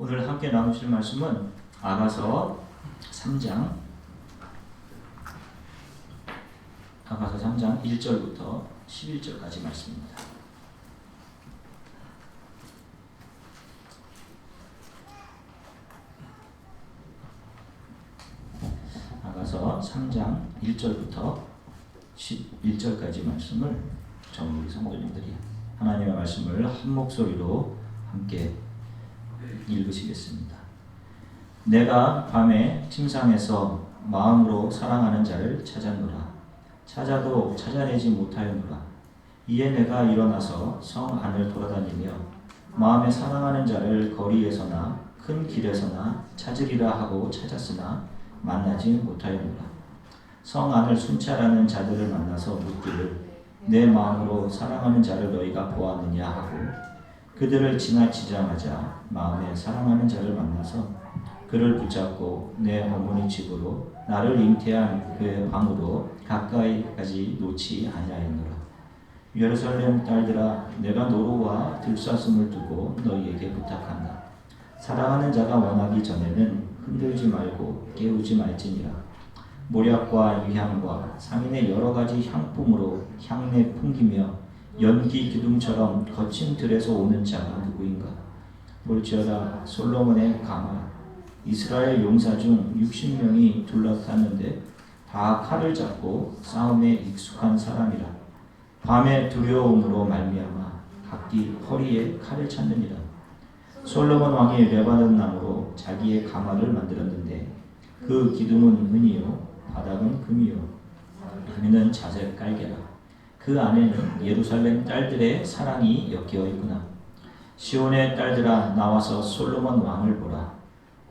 오늘 함께 나누실 말씀은 아가서 3장 1절부터 11절까지 말씀입니다. 아가서 3장 1절부터 11절까지 말씀을 전 우리 성도님들이 하나님의 말씀을 한 목소리로 함께 읽으시겠습니다. 내가 밤에 침상에서 마음으로 사랑하는 자를 찾았노라. 찾아도 찾아내지 못하였노라. 이에 내가 일어나서 성 안을 돌아다니며 마음에 사랑하는 자를 거리에서나 큰 길에서나 찾으리라 하고 찾았으나 만나지 못하였노라. 성 안을 순찰하는 자들을 만나서 묻기를 내 마음으로 사랑하는 자를 너희가 보았느냐 하고 그들을 지나치자마자 마음에 사랑하는 자를 만나서 그를 붙잡고 내 어머니 집으로 나를 잉태한 그의 방으로 가까이까지 놓지 아니하였노라. 예루살렘 딸들아, 내가 노루와 들사슴을 두고 너희에게 부탁한다. 사랑하는 자가 원하기 전에는 흔들지 말고 깨우지 말지니라. 모략과 유향과 상인의 여러 가지 향품으로 향내 풍기며 연기 기둥처럼 거친 들에서 오는 자가 누구인가? 볼지어다 솔로몬의 가마 이스라엘 용사 중 60명이 둘러쌌는데 다 칼을 잡고 싸움에 익숙한 사람이라. 밤의 두려움으로 말미암아 각기 허리에 칼을 찾느니라. 솔로몬 왕이 레바논 나무로 자기의 가마를 만들었는데 그 기둥은 은이요 바닥은 금이요 금이는 자색 깔개라. 그 안에는 예루살렘 딸들의 사랑이 엮여 있구나. 시온의 딸들아, 나와서 솔로몬 왕을 보라.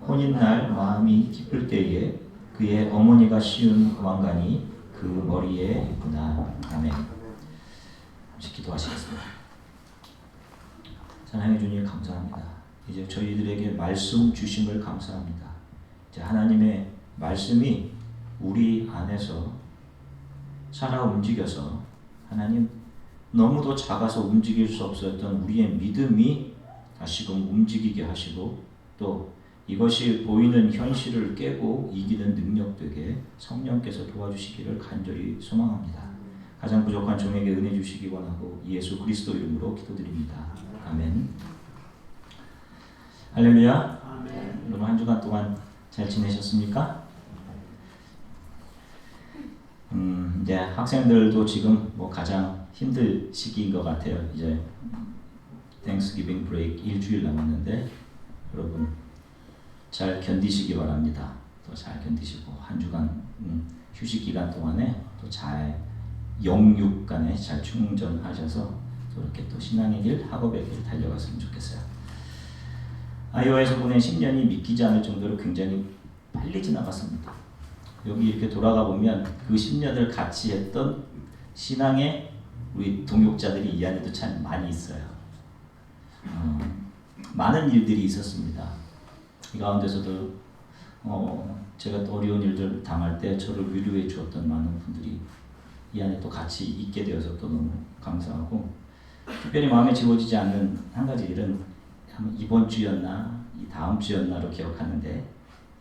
혼인날 마음이 기쁠 때에 그의 어머니가 씌운 왕관이 그 머리에 있구나. 아멘. 기도하시겠습니다. 사랑해 주님 감사합니다. 이제 저희들에게 말씀 주심을 감사합니다. 이제 하나님의 말씀이 우리 안에서 살아 움직여서 하나님 너무도 작아서 움직일 수 없었던 우리의 믿음이 다시금 움직이게 하시고 또 이것이 보이는 현실을 깨고 이기는 능력 되게 성령께서 도와주시기를 간절히 소망합니다. 가장 부족한 종에게 은혜 주시기 원하고 예수 그리스도 이름으로 기도드립니다. 아멘. 할렐루야. 아멘. 여러분 한 주간 동안 잘 지내셨습니까? 이제 학생들도 지금 뭐 가장 힘들 시기인 것 같아요. 이제 땡스기빙 브레이크 일주일 남았는데 여러분 잘 견디시기 바랍니다. 또 잘 견디시고 한 주간 휴식 기간 동안에 또 잘 영육간에 잘 충전하셔서 또 이렇게 또 신앙의 길, 학업의 길 달려갔으면 좋겠어요. 아이오에서 보낸 10년이 믿기지 않을 정도로 굉장히 빨리 지나갔습니다. 여기 이렇게 돌아가 보면 그 10년을 같이 했던 신앙의 우리 동역자들이 이 안에도 참 많이 있어요. 많은 일들이 있었습니다. 이 가운데서도 제가 또 어려운 일들 당할 때 저를 위로해 주었던 많은 분들이 이 안에 또 같이 있게 되어서 또 너무 감사하고 특별히 마음에 지워지지 않는 한 가지 일은 이번 주였나 이 다음 주였나로 기억하는데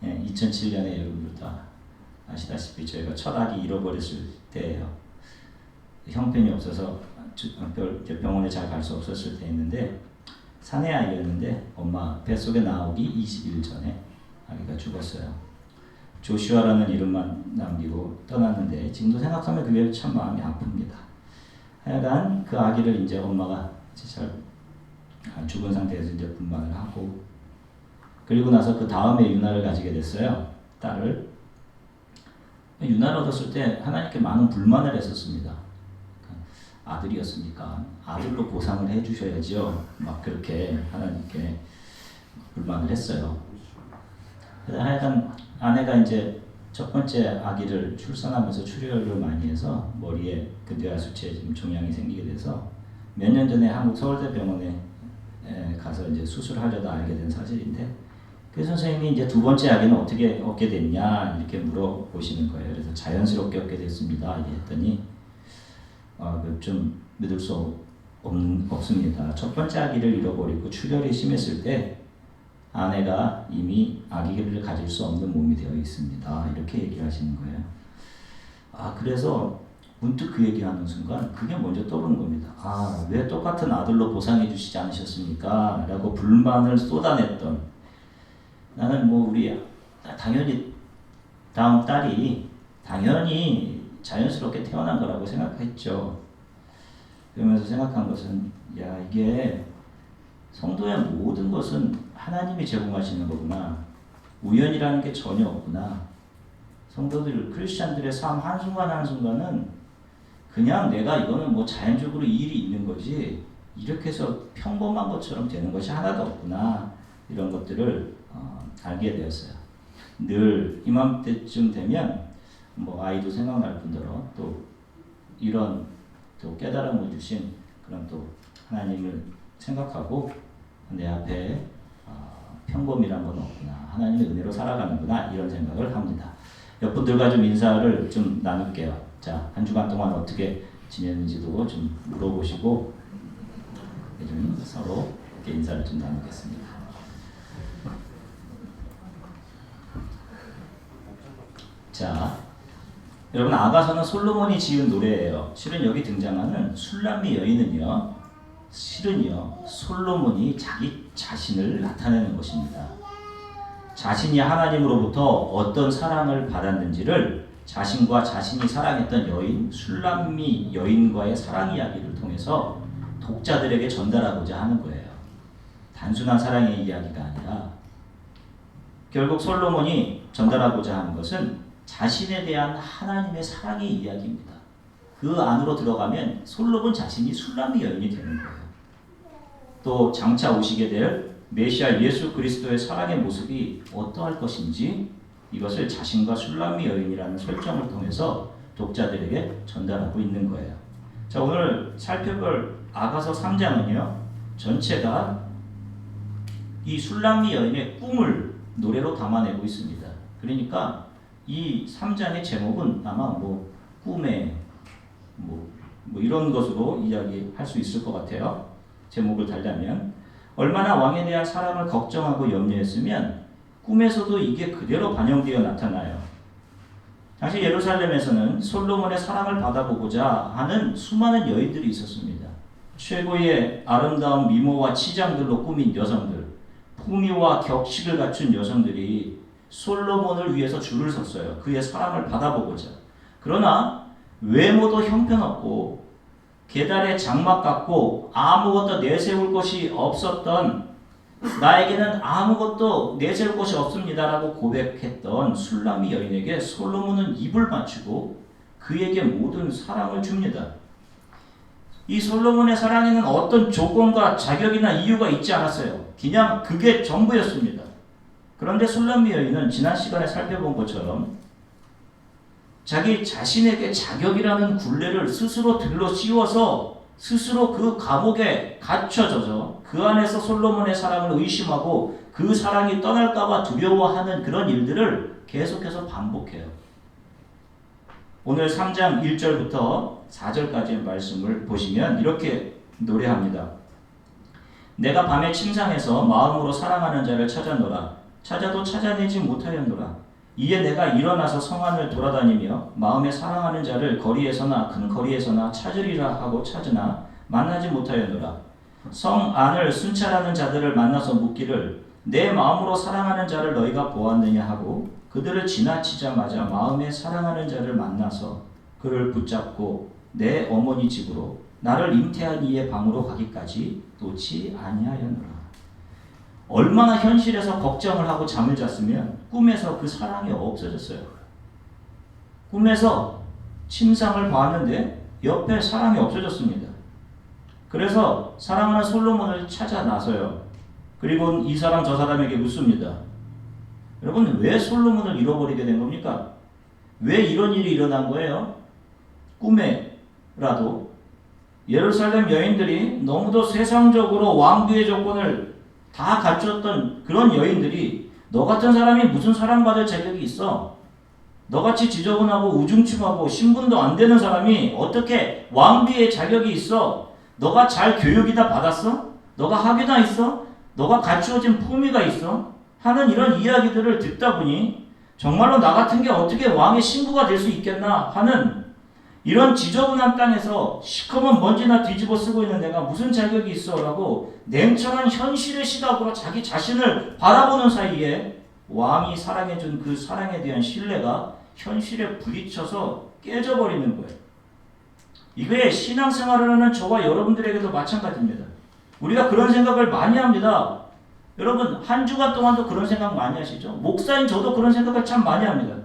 2007년에 여러분들 다 아시다시피 저희가 첫 아기 잃어버렸을 때예요. 형편이 없어서 병원에 잘 갈 수 없었을 때였는데 사내 아이였는데 엄마 뱃속에 나오기 20일 전에 아기가 죽었어요. 조슈아라는 이름만 남기고 떠났는데 지금도 생각하면 그게 참 마음이 아픕니다. 하여간 그 아기를 이제 엄마가 잘 죽은 상태에서 이제 분만을 하고 그리고 나서 그 다음에 유나를 가지게 됐어요. 딸을. 유나를 얻었을 때 하나님께 많은 불만을 했었습니다. 아들이었으니까 아들로 보상을 해주셔야죠. 막 그렇게 하나님께 불만을 했어요. 하여간 아내가 이제 첫 번째 아기를 출산하면서 출혈을 많이 해서 머리에 그 뇌하수체에 지금 종양이 생기게 돼서 몇 년 전에 한국 서울대병원에 가서 이제 수술하려다 알게 된 사실인데 그 선생님이 이제 두 번째 아기는 어떻게 얻게 됐냐 이렇게 물어보시는 거예요. 그래서 자연스럽게 얻게 됐습니다. 했더니 좀 믿을 수 없습니다. 첫 번째 아기를 잃어버리고 출혈이 심했을 때 아내가 이미 아기를 가질 수 없는 몸이 되어 있습니다. 이렇게 얘기하시는 거예요. 그래서 문득 그 얘기하는 순간 그게 먼저 떠오르는 겁니다. 왜 똑같은 아들로 보상해 주시지 않으셨습니까? 라고 불만을 쏟아냈던, 나는 우리 당연히 다음 딸이 당연히 자연스럽게 태어난 거라고 생각했죠. 그러면서 생각한 것은 이게 성도의 모든 것은 하나님이 제공하시는 거구나. 우연이라는 게 전혀 없구나. 성도들, 크리스찬들의 삶 한순간 한순간은 그냥 내가 이거는 자연적으로 이 일이 있는 거지 이렇게 해서 평범한 것처럼 되는 것이 하나도 없구나. 이런 것들을 알게 되었어요. 늘 이맘때쯤 되면 아이도 생각날 뿐더러 또 이런 또 깨달음을 주신 그런 또 하나님을 생각하고 내 앞에 평범이란 건 없구나. 하나님의 은혜로 살아가는구나. 이런 생각을 합니다. 옆분들과 좀 인사를 좀 나눌게요. 자, 한 주간 동안 어떻게 지냈는지도 좀 물어보시고 좀 서로 이렇게 인사를 좀 나누겠습니다. 자, 여러분 아가서는 솔로몬이 지은 노래예요. 실은 여기 등장하는 술람미 여인은요, 실은요 솔로몬이 자기 자신을 나타내는 것입니다. 자신이 하나님으로부터 어떤 사랑을 받았는지를 자신과 자신이 사랑했던 여인 술람미 여인과의 사랑 이야기를 통해서 독자들에게 전달하고자 하는 거예요. 단순한 사랑의 이야기가 아니라 결국 솔로몬이 전달하고자 하는 것은 자신에 대한 하나님의 사랑의 이야기입니다. 그 안으로 들어가면 솔로몬 자신이 술람미 여인이 되는 거예요. 또 장차 오시게 될 메시아 예수 그리스도의 사랑의 모습이 어떠할 것인지 이것을 자신과 술람미 여인이라는 설정을 통해서 독자들에게 전달하고 있는 거예요. 자, 오늘 살펴볼 아가서 3장은요 전체가 이 술람미 여인의 꿈을 노래로 담아내고 있습니다. 그러니까 이 3장의 제목은 아마 꿈에 이런 것으로 이야기할 수 있을 것 같아요. 제목을 달자면 얼마나 왕에 대한 사랑을 걱정하고 염려했으면 꿈에서도 이게 그대로 반영되어 나타나요. 당시 예루살렘에서는 솔로몬의 사랑을 받아보고자 하는 수많은 여인들이 있었습니다. 최고의 아름다운 미모와 치장들로 꾸민 여성들, 품위와 격식을 갖춘 여성들이 솔로몬을 위해서 줄을 섰어요. 그의 사랑을 받아보고자. 그러나 외모도 형편없고 계달의 장막 같고 아무것도 내세울 것이 없었던, 나에게는 아무것도 내세울 것이 없습니다라고 고백했던 술람미 여인에게 솔로몬은 입을 맞추고 그에게 모든 사랑을 줍니다. 이 솔로몬의 사랑에는 어떤 조건과 자격이나 이유가 있지 않았어요. 그냥 그게 전부였습니다. 그런데 술람미 여인은 지난 시간에 살펴본 것처럼 자기 자신에게 자격이라는 굴레를 스스로 들러 씌워서 스스로 그 감옥에 갇혀져서 그 안에서 솔로몬의 사랑을 의심하고 그 사랑이 떠날까봐 두려워하는 그런 일들을 계속해서 반복해요. 오늘 3장 1절부터 4절까지의 말씀을 보시면 이렇게 노래합니다. 내가 밤에 침상에서 마음으로 사랑하는 자를 찾아노라. 찾아도 찾아내지 못하였노라. 이에 내가 일어나서 성 안을 돌아다니며 마음에 사랑하는 자를 거리에서나 큰 거리에서나 찾으리라 하고 찾으나 만나지 못하였노라. 성 안을 순찰하는 자들을 만나서 묻기를 내 마음으로 사랑하는 자를 너희가 보았느냐 하고 그들을 지나치자마자 마음에 사랑하는 자를 만나서 그를 붙잡고 내 어머니 집으로 나를 잉태한 이의 방으로 가기까지 놓지 아니하였노라. 얼마나 현실에서 걱정을 하고 잠을 잤으면 꿈에서 그 사랑이 없어졌어요. 꿈에서 침상을 봤는데 옆에 사랑이 없어졌습니다. 그래서 사랑하는 솔로몬을 찾아 나서요. 그리고 이 사람 저 사람에게 묻습니다. 여러분, 왜 솔로몬을 잃어버리게 된 겁니까? 왜 이런 일이 일어난 거예요? 꿈에라도 예루살렘 여인들이 너무도 세상적으로 왕비의 조건을 다 갖췄던 그런 여인들이 너 같은 사람이 무슨 사랑받을 자격이 있어? 너같이 지저분하고 우중충하고 신분도 안 되는 사람이 어떻게 왕비의 자격이 있어? 너가 잘 교육이다 받았어? 너가 학위나 있어? 너가 갖추어진 품위가 있어? 하는 이런 이야기들을 듣다 보니 정말로 나 같은 게 어떻게 왕의 신부가 될 수 있겠나 하는 이런 지저분한 땅에서 시커먼 먼지나 뒤집어 쓰고 있는 내가 무슨 자격이 있어? 라고 냉철한 현실의 시각으로 자기 자신을 바라보는 사이에 왕이 사랑해준 그 사랑에 대한 신뢰가 현실에 부딪혀서 깨져버리는 거예요. 이게 신앙생활을 하는 저와 여러분들에게도 마찬가지입니다. 우리가 그런 생각을 많이 합니다. 여러분 한 주간 동안도 그런 생각 많이 하시죠? 목사인 저도 그런 생각을 참 많이 합니다.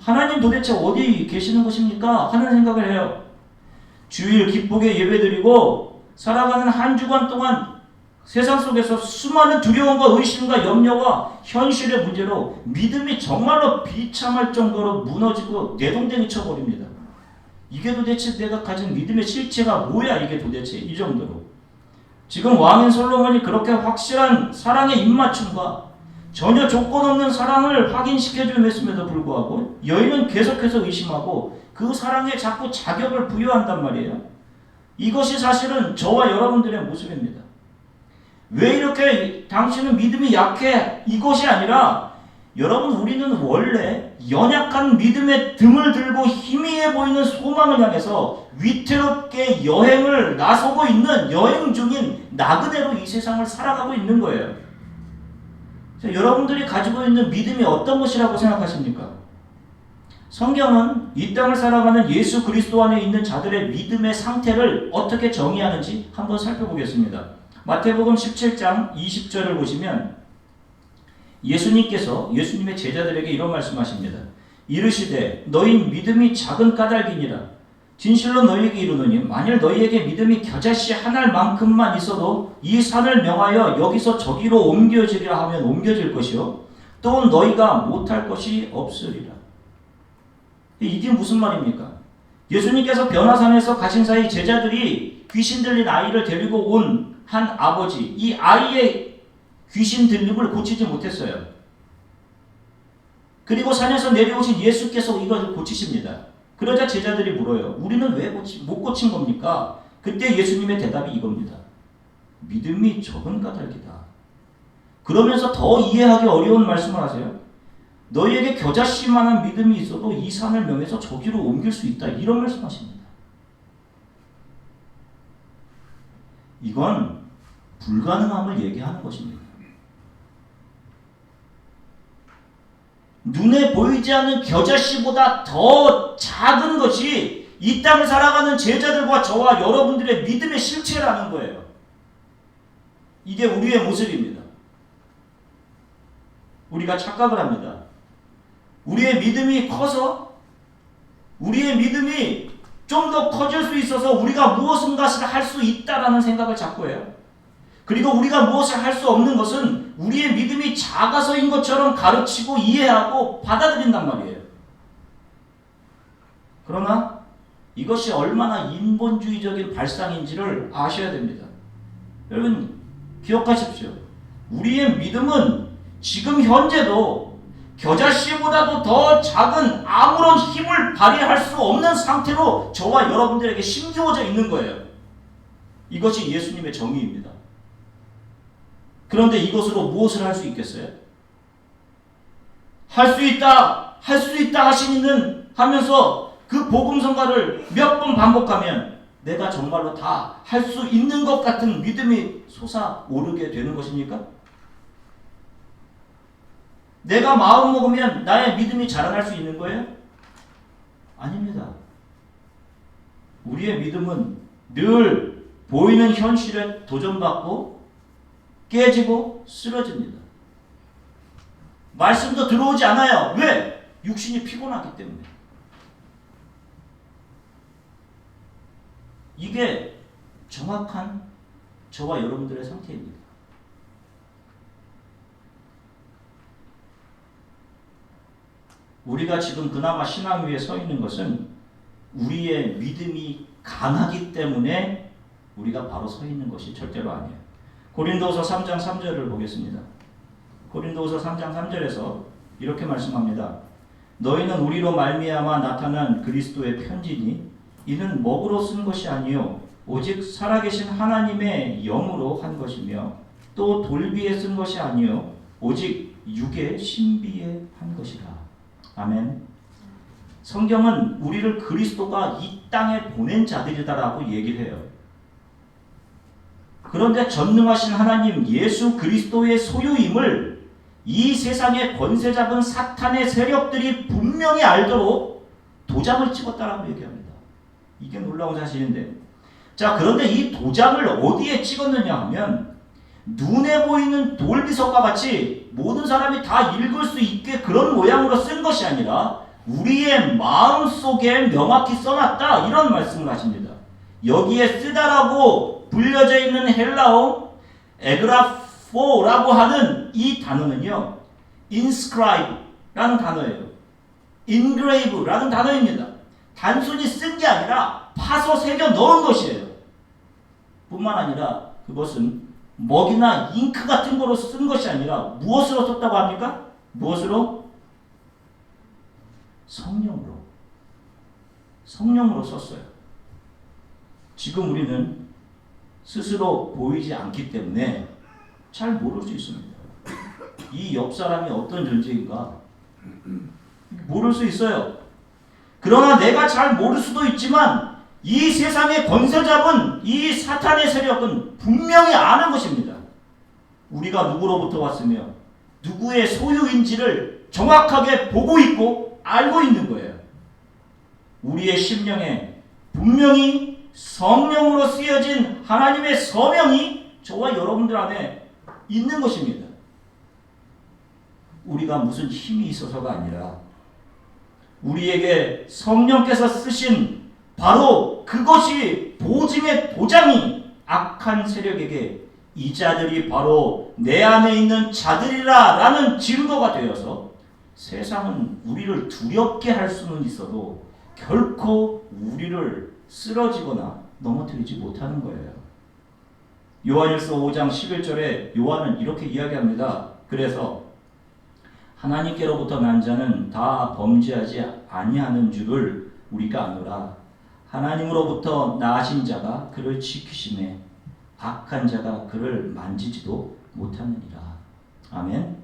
하나님 도대체 어디 계시는 것입니까? 하는 생각을 해요. 주일 기쁘게 예배드리고 살아가는 한 주간 동안 세상 속에서 수많은 두려움과 의심과 염려와 현실의 문제로 믿음이 정말로 비참할 정도로 무너지고 내동댕이 쳐버립니다. 이게 도대체 내가 가진 믿음의 실체가 뭐야 이게 도대체 이 정도로. 지금 왕인 솔로몬이 그렇게 확실한 사랑의 입맞춤과 전혀 조건 없는 사랑을 확인시켜줌에도 불구하고 여인은 계속해서 의심하고 그 사랑에 자꾸 자격을 부여한단 말이에요. 이것이 사실은 저와 여러분들의 모습입니다. 왜 이렇게 당신은 믿음이 약해? 이것이 아니라 여러분 우리는 원래 연약한 믿음의 등을 들고 희미해 보이는 소망을 향해서 위태롭게 여행을 나서고 있는 여행 중인 나그네로 이 세상을 살아가고 있는 거예요. 자, 여러분들이 가지고 있는 믿음이 어떤 것이라고 생각하십니까? 성경은 이 땅을 살아가는 예수 그리스도 안에 있는 자들의 믿음의 상태를 어떻게 정의하는지 한번 살펴보겠습니다. 마태복음 17장 20절을 보시면 예수님의 제자들에게 이런 말씀하십니다. 이르시되 너희 믿음이 작은 까닭이니라. 진실로 너희에게 이르노니 만일 너희에게 믿음이 겨자씨 한 알만큼만 있어도 이 산을 명하여 여기서 저기로 옮겨지리라 하면 옮겨질 것이요 또 너희가 못할 것이 없으리라. 이게 무슨 말입니까? 예수님께서 변화산에서 가신 사이 제자들이 귀신 들린 아이를 데리고 온 한 아버지, 이 아이의 귀신 들림을 고치지 못했어요. 그리고 산에서 내려오신 예수께서 이것을 고치십니다. 그러자 제자들이 물어요. 우리는 왜 못 고친 겁니까? 그때 예수님의 대답이 이겁니다. 믿음이 적은 까닭이다. 그러면서 더 이해하기 어려운 말씀을 하세요. 너희에게 겨자씨만한 믿음이 있어도 이 산을 명해서 저기로 옮길 수 있다. 이런 말씀하십니다. 이건 불가능함을 얘기하는 것입니다. 눈에 보이지 않는 겨자씨보다 더 작은 것이 이 땅을 살아가는 제자들과 저와 여러분들의 믿음의 실체라는 거예요. 이게 우리의 모습입니다. 우리가 착각을 합니다. 우리의 믿음이 커서 우리의 믿음이 좀 더 커질 수 있어서 우리가 무엇인가를 할 수 있다라는 생각을 자꾸 해요. 그리고 우리가 무엇을 할 수 없는 것은 우리의 믿음이 작아서인 것처럼 가르치고 이해하고 받아들인단 말이에요. 그러나 이것이 얼마나 인본주의적인 발상인지를 아셔야 됩니다. 여러분 기억하십시오. 우리의 믿음은 지금 현재도 겨자씨보다도 더 작은 아무런 힘을 발휘할 수 없는 상태로 저와 여러분들에게 심겨져 있는 거예요. 이것이 예수님의 정의입니다. 그런데 이것으로 무엇을 할 수 있겠어요? 할 수 있다 하면서 그 복음성가를 몇 번 반복하면 내가 정말로 다 할 수 있는 것 같은 믿음이 솟아오르게 되는 것입니까? 내가 마음 먹으면 나의 믿음이 자라날 수 있는 거예요? 아닙니다. 우리의 믿음은 늘 보이는 현실에 도전받고 깨지고 쓰러집니다. 말씀도 들어오지 않아요. 왜? 육신이 피곤하기 때문에. 이게 정확한 저와 여러분들의 상태입니다. 우리가 지금 그나마 신앙 위에 서 있는 것은 우리의 믿음이 강하기 때문에 우리가 바로 서 있는 것이 절대로 아니에요. 고린도후서 3장 3절을 보겠습니다. 고린도후서 3장 3절에서 이렇게 말씀합니다. 너희는 우리로 말미암아 나타난 그리스도의 편지니 이는 먹으로 쓴 것이 아니요 오직 살아계신 하나님의 영으로 한 것이며 또 돌비에 쓴 것이 아니요 오직 육의 신비에 한 것이라. 아멘. 성경은 우리를 그리스도가 이 땅에 보낸 자들이다라고 얘기를 해요. 그런데 전능하신 하나님 예수 그리스도의 소유임을 이 세상의 권세 잡은 사탄의 세력들이 분명히 알도록 도장을 찍었다라고 얘기합니다. 이게 놀라운 사실인데, 자, 그런데 이 도장을 어디에 찍었느냐 하면 눈에 보이는 돌비석과 같이 모든 사람이 다 읽을 수 있게 그런 모양으로 쓴 것이 아니라 우리의 마음속에 명확히 써놨다, 이런 말씀을 하십니다. 여기에 쓰다라고 불려져 있는 헬라어 에그라포라고 하는 이 단어는요, inscribe라는 단어예요. engrave라는 단어입니다. 단순히 쓴 게 아니라 파서 새겨 넣은 것이에요. 뿐만 아니라 그것은 먹이나 잉크 같은 거로 쓴 것이 아니라 무엇으로 썼다고 합니까? 무엇으로? 성령으로 썼어요. 지금 우리는 스스로 보이지 않기 때문에 잘 모를 수 있습니다. 이 옆 사람이 어떤 존재인가 모를 수 있어요. 그러나 내가 잘 모를 수도 있지만 이 세상의 권세 잡은 이 사탄의 세력은 분명히 아는 것입니다. 우리가 누구로부터 왔으며 누구의 소유인지를 정확하게 보고 있고 알고 있는 거예요. 우리의 심령에 분명히 성령으로 쓰여진 하나님의 서명이 저와 여러분들 안에 있는 것입니다. 우리가 무슨 힘이 있어서가 아니라 우리에게 성령께서 쓰신 바로 그것이 보증의 도장이 악한 세력에게 이 자들이 바로 내 안에 있는 자들이라 라는 증거가 되어서 세상은 우리를 두렵게 할 수는 있어도 결코 우리를 쓰러지거나 넘어뜨리지 못하는 거예요. 요한일서 5장 11절에 요한은 이렇게 이야기합니다. 그래서 하나님께로부터 난 자는 다 범죄하지 아니하는 줄을 우리가 아노라. 하나님으로부터 나신 자가 그를 지키심에 악한 자가 그를 만지지도 못하느니라. 아멘.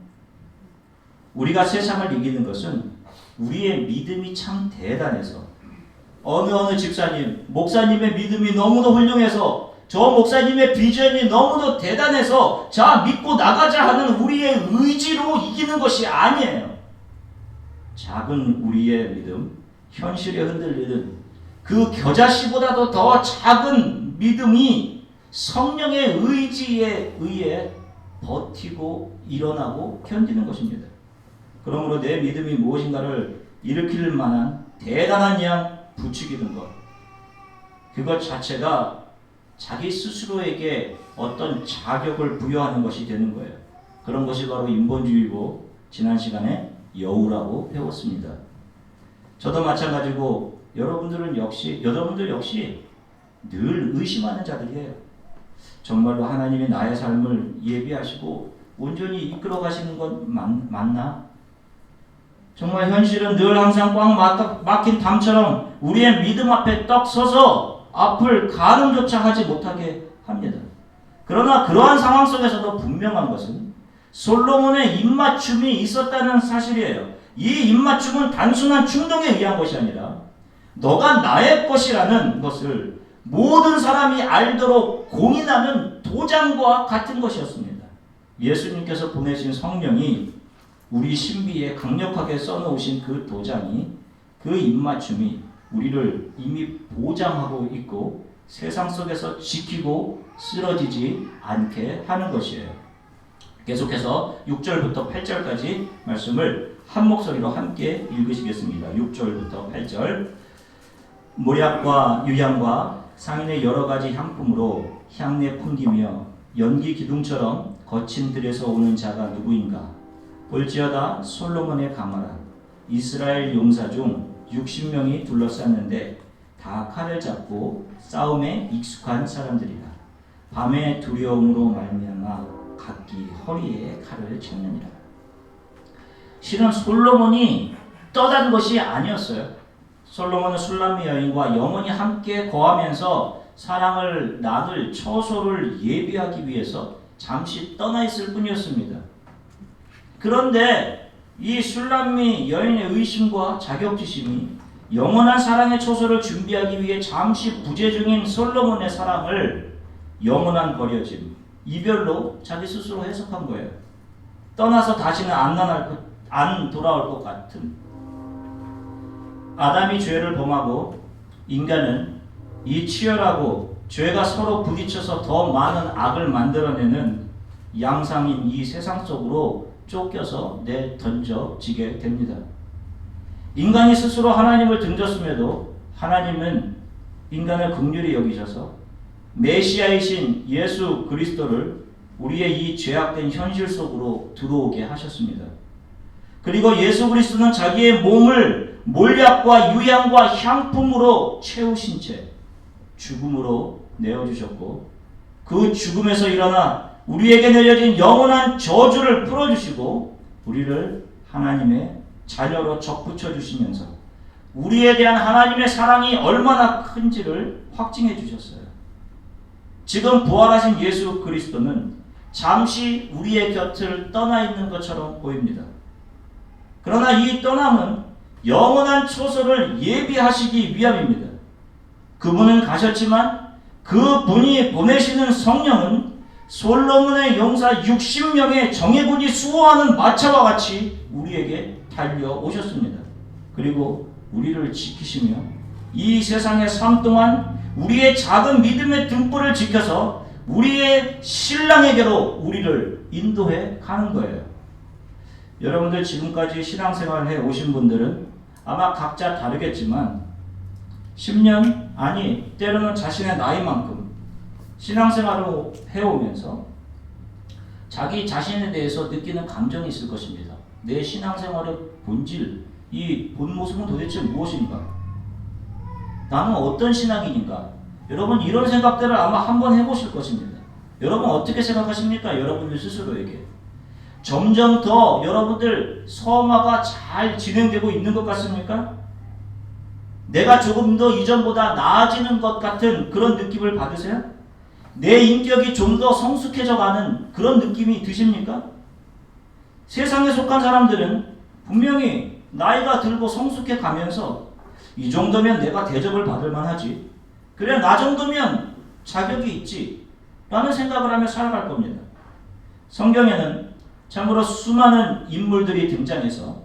우리가 세상을 이기는 것은 우리의 믿음이 참 대단해서, 어느 집사님, 목사님의 믿음이 너무도 훌륭해서, 저 목사님의 비전이 너무도 대단해서 자 믿고 나가자 하는 우리의 의지로 이기는 것이 아니에요. 작은 우리의 믿음, 현실에 흔들리는 그 겨자씨보다도 더 작은 믿음이 성령의 의지에 의해 버티고 일어나고 견디는 것입니다. 그러므로 내 믿음이 무엇인가를 일으킬 만한 대단한 양 부추기는 것, 그것 자체가 자기 스스로에게 어떤 자격을 부여하는 것이 되는 거예요. 그런 것이 바로 인본주의고 지난 시간에 여우라고 배웠습니다. 저도 마찬가지고 여러분들 역시 늘 의심하는 자들이에요. 정말로 하나님이 나의 삶을 예비하시고 온전히 이끌어 가시는 건 맞나? 정말 현실은 늘 항상 꽉 막힌 담처럼 우리의 믿음 앞에 떡 서서 앞을 가늠조차 하지 못하게 합니다. 그러나 그러한 상황 속에서도 분명한 것은 솔로몬의 입맞춤이 있었다는 사실이에요. 이 입맞춤은 단순한 충동에 의한 것이 아니라 너가 나의 것이라는 것을 모든 사람이 알도록 공인하는 도장과 같은 것이었습니다. 예수님께서 보내신 성령이 우리 신비에 강력하게 써놓으신 그 도장이, 그 입맞춤이 우리를 이미 보장하고 있고 세상 속에서 지키고 쓰러지지 않게 하는 것이에요. 계속해서 6절부터 8절까지 말씀을 한 목소리로 함께 읽으시겠습니다. 6절부터 8절. 모략과 유향과 상인의 여러 가지 향품으로 향내 풍기며 연기 기둥처럼 거친 들에서 오는 자가 누구인가? 볼지어다 솔로몬의 가마라. 이스라엘 용사 중 60명이 둘러쌌는데 다 칼을 잡고 싸움에 익숙한 사람들이라. 밤의 두려움으로 말미암아 각기 허리에 칼을 쳤느니라. 실은 솔로몬이 떠난 것이 아니었어요. 솔로몬은 술람미 여인과 영원히 함께 거하면서 사랑을 나눌 처소를 예비하기 위해서 잠시 떠나 있을 뿐이었습니다. 그런데 이 술람미 여인의 의심과 자격지심이 영원한 사랑의 초소를 준비하기 위해 잠시 부재 중인 솔로몬의 사랑을 영원한 버려짐, 이별로 자기 스스로 해석한 거예요. 떠나서 다시는 안 돌아올 것 같은. 아담이 죄를 범하고 인간은 이 치열하고 죄가 서로 부딪혀서 더 많은 악을 만들어내는 양상인 이 세상 속으로 쫓겨서 내던져지게 됩니다. 인간이 스스로 하나님을 등졌음에도 하나님은 인간을 긍휼히 여기셔서 메시아이신 예수 그리스도를 우리의 이 죄악된 현실 속으로 들어오게 하셨습니다. 그리고 예수 그리스도는 자기의 몸을 몰약과 유향과 향품으로 채우신 채 죽음으로 내어주셨고, 그 죽음에서 일어나 우리에게 내려진 영원한 저주를 풀어주시고 우리를 하나님의 자녀로 접붙여 주시면서 우리에 대한 하나님의 사랑이 얼마나 큰지를 확증해 주셨어요. 지금 부활하신 예수 그리스도는 잠시 우리의 곁을 떠나 있는 것처럼 보입니다. 그러나 이 떠남은 영원한 초소를 예비하시기 위함입니다. 그분은 가셨지만 그분이 보내시는 성령은 솔로몬의 용사 60명의 정예군이 수호하는 마차와 같이 우리에게 달려오셨습니다. 그리고 우리를 지키시며 이 세상의 삶 동안 우리의 작은 믿음의 등불을 지켜서 우리의 신랑에게로 우리를 인도해 가는 거예요. 여러분들 지금까지 신앙생활을 해 오신 분들은 아마 각자 다르겠지만 10년 아니 때로는 자신의 나이만큼 신앙생활을 해오면서 자기 자신에 대해서 느끼는 감정이 있을 것입니다. 내 신앙생활의 본질, 이 본 모습은 도대체 무엇인가? 나는 어떤 신앙인인가? 여러분 이런 생각들을 아마 한번 해보실 것입니다. 여러분 어떻게 생각하십니까? 여러분들 스스로에게. 점점 더 여러분들 성화가 잘 진행되고 있는 것 같습니까? 내가 조금 더 이전보다 나아지는 것 같은 그런 느낌을 받으세요? 내 인격이 좀 더 성숙해져가는 그런 느낌이 드십니까? 세상에 속한 사람들은 분명히 나이가 들고 성숙해 가면서 이 정도면 내가 대접을 받을 만하지, 그래 나 정도면 자격이 있지 라는 생각을 하며 살아갈 겁니다. 성경에는 참으로 수많은 인물들이 등장해서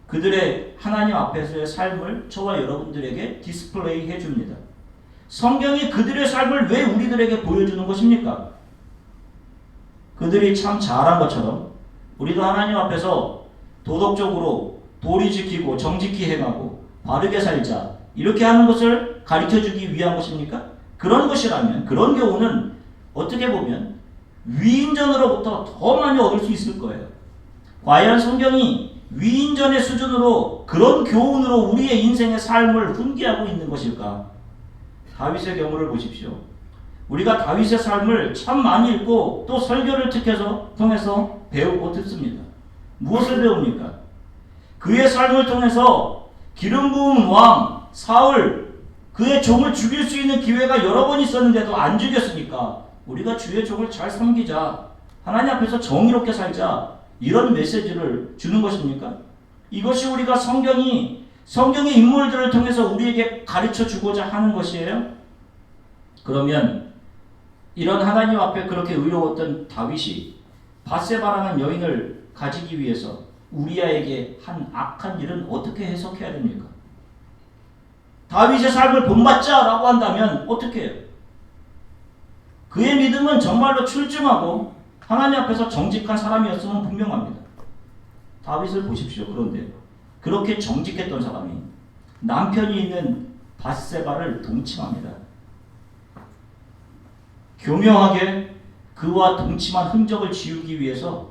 그들의 하나님 앞에서의 삶을 저와 여러분들에게 디스플레이 해줍니다. 성경이 그들의 삶을 왜 우리들에게 보여주는 것입니까? 그들이 참 잘한 것처럼 우리도 하나님 앞에서 도덕적으로 도리 지키고 정직히 행하고 바르게 살자 이렇게 하는 것을 가르쳐주기 위한 것입니까? 그런 것이라면 그런 교훈은 어떻게 보면 위인전으로부터 더 많이 얻을 수 있을 거예요. 과연 성경이 위인전의 수준으로 그런 교훈으로 우리의 인생의 삶을 훈계하고 있는 것일까? 다윗의 경우를 보십시오. 우리가 다윗의 삶을 참 많이 읽고 또 설교를 통해서 배우고 듣습니다. 무엇을 배웁니까? 그의 삶을 통해서 기름 부은 왕 사울, 그의 종을 죽일 수 있는 기회가 여러 번 있었는데도 안 죽였으니까 우리가 주의 종을 잘 섬기자, 하나님 앞에서 정의롭게 살자, 이런 메시지를 주는 것입니까? 이것이 우리가 성경의 인물들을 통해서 우리에게 가르쳐 주고자 하는 것이에요? 그러면 이런 하나님 앞에 그렇게 의로웠던 다윗이 밧세바라는 여인을 가지기 위해서 우리아에게 한 악한 일은 어떻게 해석해야 됩니까? 다윗의 삶을 본받자라고 한다면 어떻게 해요? 그의 믿음은 정말로 출중하고 하나님 앞에서 정직한 사람이었으면 분명합니다. 다윗을 보십시오. 그런데 그렇게 정직했던 사람이 남편이 있는 밧세바를 동침합니다. 교묘하게 그와 동침한 흔적을 지우기 위해서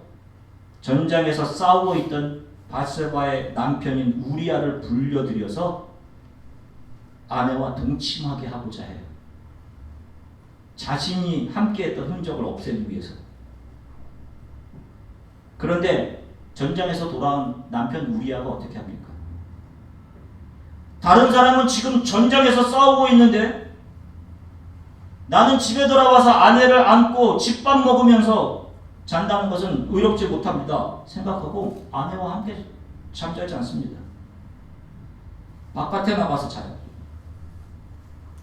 전장에서 싸우고 있던 밧세바의 남편인 우리아를 불려들여서 아내와 동침하게 하고자 해요. 자신이 함께했던 흔적을 없애기 위해서. 그런데 전장에서 돌아온 남편 우리아가 어떻게 합니까? 다른 사람은 지금 전장에서 싸우고 있는데 나는 집에 돌아와서 아내를 안고 집밥 먹으면서 잔다는 것은 의롭지 못합니다 생각하고 아내와 함께 잠자지 않습니다. 바깥에 나가서 자요.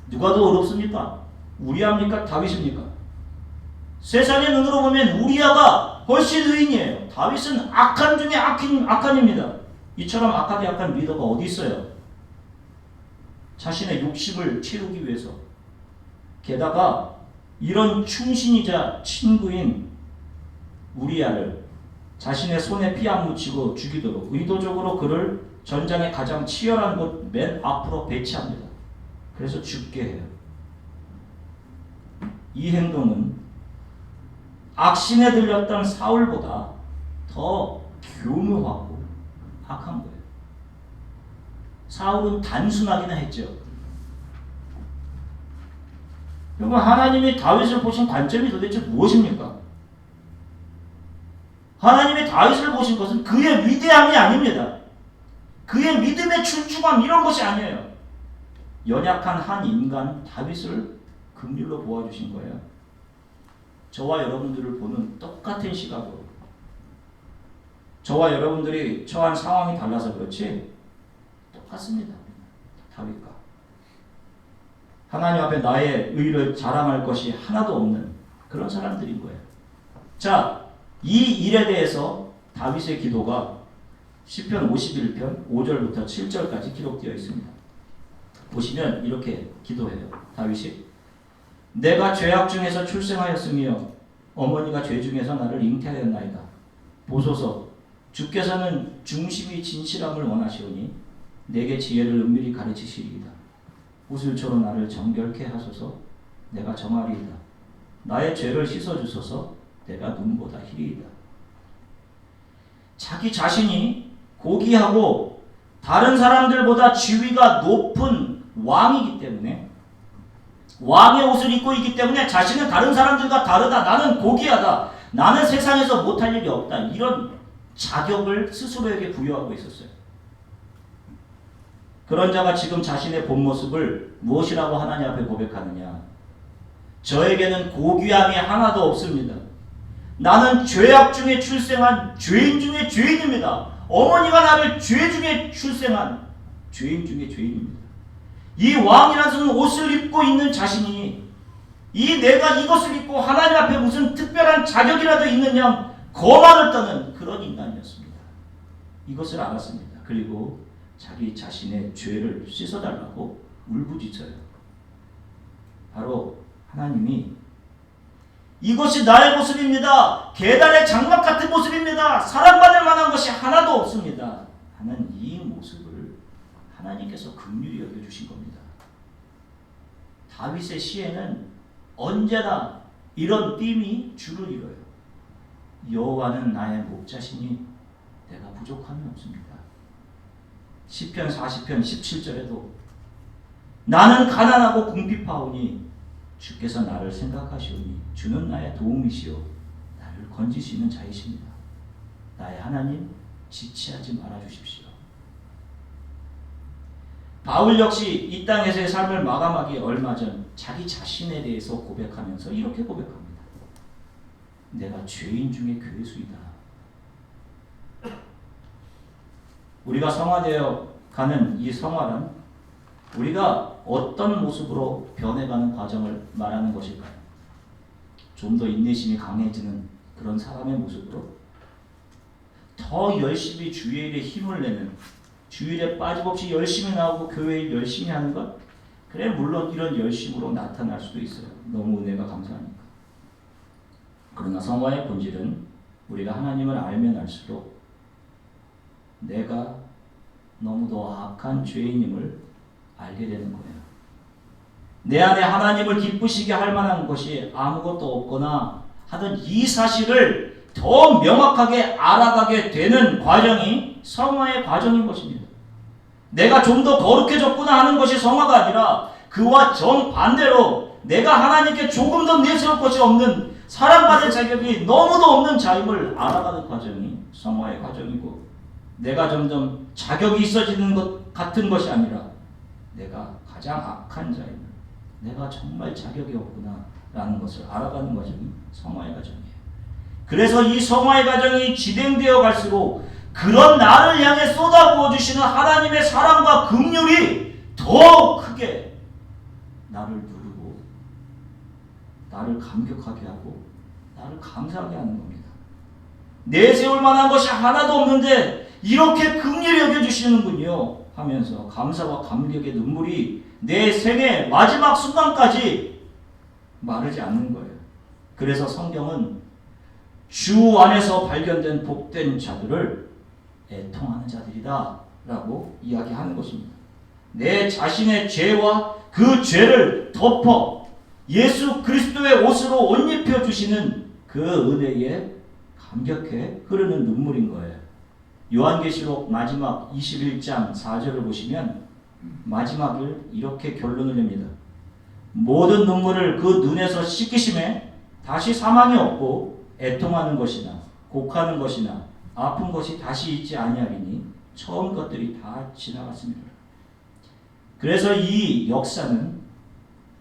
누가 더 의롭습니까? 우리아입니까? 다윗입니까? 세상의 눈으로 보면 우리아가 훨씬 의인이에요. 다윗은 악한 중에 악한입니다. 이처럼 악하게 약한 리더가 어디 있어요? 자신의 욕심을 채우기 위해서. 게다가 이런 충신이자 친구인 우리아를 자신의 손에 피 안 묻히고 죽이도록 의도적으로 그를 전장의 가장 치열한 곳 맨 앞으로 배치합니다. 그래서 죽게 해요. 이 행동은 악신에 들렸던 사울보다 더 교묘하고 악한 거예요. 사울은 단순하기는 했죠. 여러분, 하나님이 다윗을 보신 관점이 도대체 무엇입니까? 하나님이 다윗을 보신 것은 그의 위대함이 아닙니다. 그의 믿음의 출중함 이런 것이 아니에요. 연약한 한 인간 다윗을 긍휼로 보아주신 거예요. 저와 여러분들을 보는 똑같은 시각으로. 저와 여러분들이 처한 상황이 달라서 그렇지 똑같습니다. 다윗과 하나님 앞에 나의 의를 자랑할 것이 하나도 없는 그런 사람들인 거예요. 자, 이 일에 대해서 다윗의 기도가 시편 51편 5절부터 7절까지 기록되어 있습니다. 보시면 이렇게 기도해요. 다윗이 내가 죄악 중에서 출생하였으며 어머니가 죄 중에서 나를 잉태하였나이다. 보소서 주께서는 중심이 진실함을 원하시오니 내게 지혜를 은밀히 가르치시리이다. 우슬초로 나를 정결케 하소서. 내가 정하리이다. 나의 죄를 씻어주소서. 내가 눈보다 희리이다. 자기 자신이 고귀하고 다른 사람들보다 지위가 높은 왕이기 때문에, 왕의 옷을 입고 있기 때문에 자신은 다른 사람들과 다르다. 나는 고귀하다. 나는 세상에서 못할 일이 없다. 이런 자격을 스스로에게 부여하고 있었어요. 그런 자가 지금 자신의 본 모습을 무엇이라고 하나님 앞에 고백하느냐? 저에게는 고귀함이 하나도 없습니다. 나는 죄악 중에 출생한 죄인 중에 죄인입니다. 어머니가 나를 죄 중에 출생한 죄인 중에 죄인입니다. 이 왕이라는 옷을 입고 있는 자신이 이 내가 이것을 입고 하나님 앞에 무슨 특별한 자격이라도 있는 양 거만을 떠는 그런 인간이었습니다. 이것을 알았습니다. 그리고 자기 자신의 죄를 씻어달라고 울부짖어요. 바로 하나님이 이것이 나의 모습입니다. 계단의 장막 같은 모습입니다. 사랑받을 만한 것이 하나도 없습니다. 하는 이 모습을 하나님께서 긍휼히 여겨주신 겁니다. 다윗의 시에는 언제나 이런 띠이 줄을 이뤄요. 여호와는 나의 목자시니 내가 부족함이 없습니다. 시편 40편 17절에도 나는 가난하고 궁핍하오니 주께서 나를 생각하시오니 주는 나의 도움이시오 나를 건지시는 자이십니다. 나의 하나님 지체하지 말아주십시오. 바울 역시 이 땅에서의 삶을 마감하기 얼마 전 자기 자신에 대해서 고백하면서 이렇게 고백합니다. 내가 죄인 중에 괴수이다. 우리가 성화되어 가는 이 성화란 우리가 어떤 모습으로 변해가는 과정을 말하는 것일까요? 좀 더 인내심이 강해지는 그런 사람의 모습으로 더 열심히 주일에 힘을 내는, 주일에 빠짐없이 열심히 나오고 교회 일 열심히 하는 것? 그래, 물론 이런 열심으로 나타날 수도 있어요. 너무 은혜가 감사하니까. 그러나 성화의 본질은 우리가 하나님을 알면 알수록 내가 너무도 악한 죄인임을 알게 되는 거예요. 내 안에 하나님을 기쁘시게 할 만한 것이 아무것도 없거나 하던 이 사실을 더 명확하게 알아가게 되는 과정이 성화의 과정인 것입니다. 내가 좀 더 거룩해졌구나 하는 것이 성화가 아니라 그와 정반대로 내가 하나님께 조금 더 내세울 것이 없는, 사랑받을 자격이 너무도 없는 자임을 알아가는 과정이 성화의 과정이고, 내가 점점 자격이 있어지는 것 같은 것이 아니라 내가 가장 악한 자임을, 내가 정말 자격이 없구나 라는 것을 알아가는 과정이 성화의 과정이에요. 그래서 이 성화의 과정이 진행되어 갈수록 그런 나를 향해 쏟아부어 주시는 하나님의 사랑과 긍휼이 더 크게 나를 누르고 나를 감격하게 하고 나를 감사하게 하는 겁니다. 내세울 만한 것이 하나도 없는데 이렇게 긍휼히 여겨주시는군요 하면서 감사와 감격의 눈물이 내 생의 마지막 순간까지 마르지 않는 거예요. 그래서 성경은 주 안에서 발견된 복된 자들을 애통하는 자들이다 라고 이야기하는 것입니다. 내 자신의 죄와 그 죄를 덮어 예수 그리스도의 옷으로 옷 입혀 주시는 그 은혜에 감격해 흐르는 눈물인 거예요. 요한계시록 마지막 21장 4절을 보시면 마지막을 이렇게 결론을 냅니다. 모든 눈물을 그 눈에서 씻기심에 다시 사망이 없고 애통하는 것이나 곡하는 것이나 아픈 것이 다시 있지 아니하리니 처음 것들이 다 지나갔습니다. 그래서 이 역사는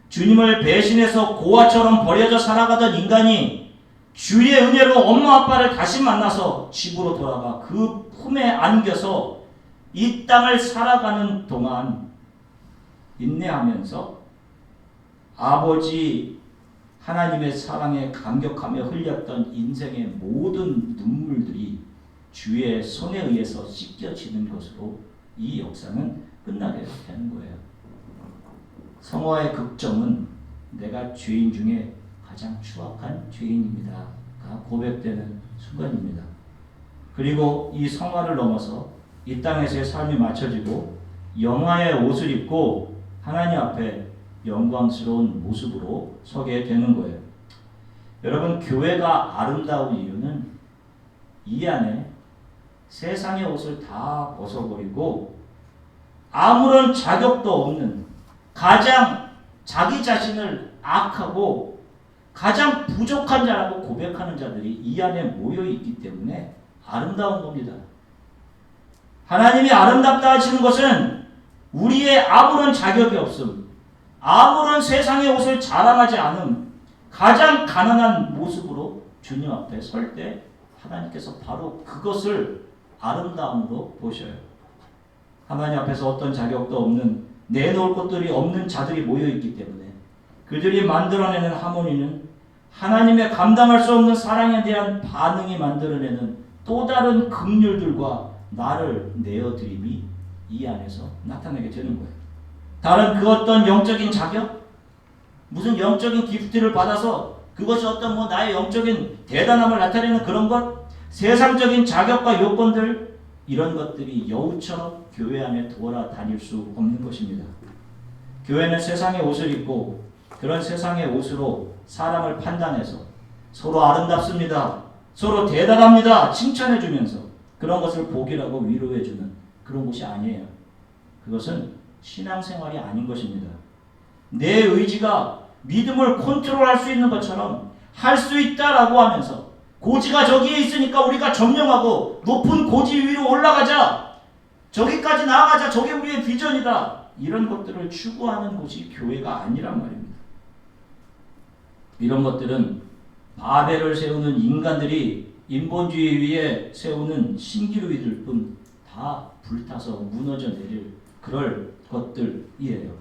주님을 배신해서 고아처럼 버려져 살아가던 인간이 주의 은혜로 엄마 아빠를 다시 만나서 집으로 돌아가 그 품에 안겨서 이 땅을 살아가는 동안 인내하면서 아버지 하나님의 사랑에 감격하며 흘렸던 인생의 모든 눈물들이 주의 손에 의해서 씻겨지는 것으로 이 역사는 끝나게 되는 거예요. 성화의 극점은 내가 죄인 중에 가장 추악한 죄인입니다가 고백되는 순간입니다. 그리고 이 성화를 넘어서 이 땅에서의 삶이 맞춰지고 영화의 옷을 입고 하나님 앞에 영광스러운 모습으로 서게 되는 거예요. 여러분, 교회가 아름다운 이유는 이 안에 세상의 옷을 다 벗어버리고 아무런 자격도 없는 가장 자기 자신을 악하고 가장 부족한 자라고 고백하는 자들이 이 안에 모여 있기 때문에 아름다운 겁니다. 하나님이 아름답다 하시는 것은 우리의 아무런 자격이 없음, 아무런 세상의 옷을 자랑하지 않음, 가장 가난한 모습으로 주님 앞에 설 때 하나님께서 바로 그것을 아름다움으로 보셔요. 하나님 앞에서 어떤 자격도 없는, 내놓을 것들이 없는 자들이 모여있기 때문에 그들이 만들어내는 하모니는 하나님의 감당할 수 없는 사랑에 대한 반응이 만들어내는 또 다른 긍휼들과 나를 내어드림이 이 안에서 나타나게 되는 거예요. 다른 그 어떤 영적인 자격, 무슨 영적인 기프트를 받아서 그것이 어떤 나의 영적인 대단함을 나타내는 그런 것, 세상적인 자격과 요건들, 이런 것들이 여우처럼 교회 안에 돌아다닐 수 없는 것입니다. 교회는 세상의 옷을 입고 그런 세상의 옷으로 사람을 판단해서 서로 아름답습니다, 서로 대단합니다 칭찬해주면서 그런 것을 복이라고 위로해주는 그런 곳이 아니에요. 그것은 신앙생활이 아닌 것입니다. 내 의지가 믿음을 컨트롤할 수 있는 것처럼 할 수 있다라고 하면서 고지가 저기에 있으니까 우리가 점령하고 높은 고지 위로 올라가자, 저기까지 나아가자, 저게 우리의 비전이다, 이런 것들을 추구하는 곳이 교회가 아니란 말입니다. 이런 것들은 바벨을 세우는 인간들이 인본주의 위에 세우는 신기루이들 뿐 다 불타서 무너져 내릴 그럴 것들이에요.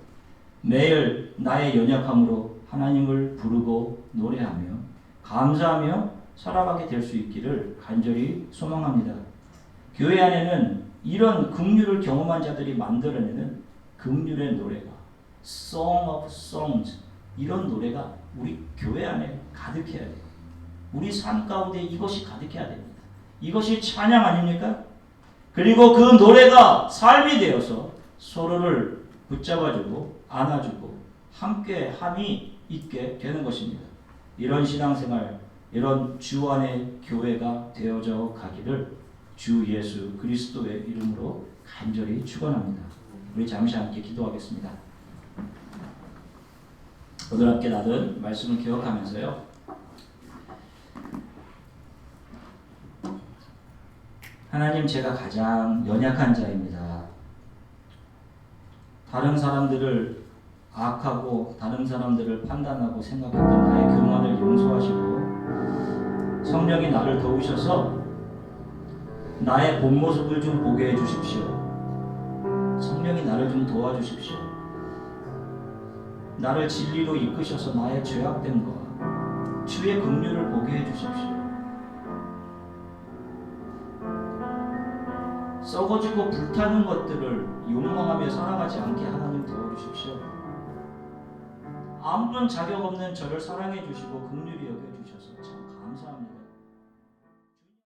매일 나의 연약함으로 하나님을 부르고 노래하며 감사하며 살아가게 될 수 있기를 간절히 소망합니다. 교회 안에는 이런 긍휼을 경험한 자들이 만들어내는 긍휼의 노래가, Song of Songs, 이런 노래가 우리 교회 안에 가득해야 돼요. 우리 삶 가운데 이것이 가득해야 됩니다. 이것이 찬양 아닙니까? 그리고 그 노래가 삶이 되어서 서로를 붙잡아주고 안아주고 함께 함이 있게 되는 것입니다. 이런 신앙생활, 이런 주 안의 교회가 되어져 가기를 주 예수 그리스도의 이름으로 간절히 축원합니다. 우리 잠시 함께 기도하겠습니다. 오늘 함께 나눈 말씀을 기억하면서요, 하나님, 제가 가장 연약한 자입니다. 다른 사람들을 악하고 다른 사람들을 판단하고 생각했던 나의 교만을 용서하시고 성령이 나를 도우셔서 나의 본 모습을 좀 보게 해주십시오. 성령이 나를 좀 도와주십시오. 나를 진리로 이끄셔서 나의 죄악된 것, 주의 긍휼을 보게 해주십시오. 썩어지고 불타는 것들을 욕망하며 살아가지 않게 하나님 도와주십시오. 아무런 자격 없는 저를 사랑해 주시고 긍휼히 여겨 주셔서 참 감사합니다.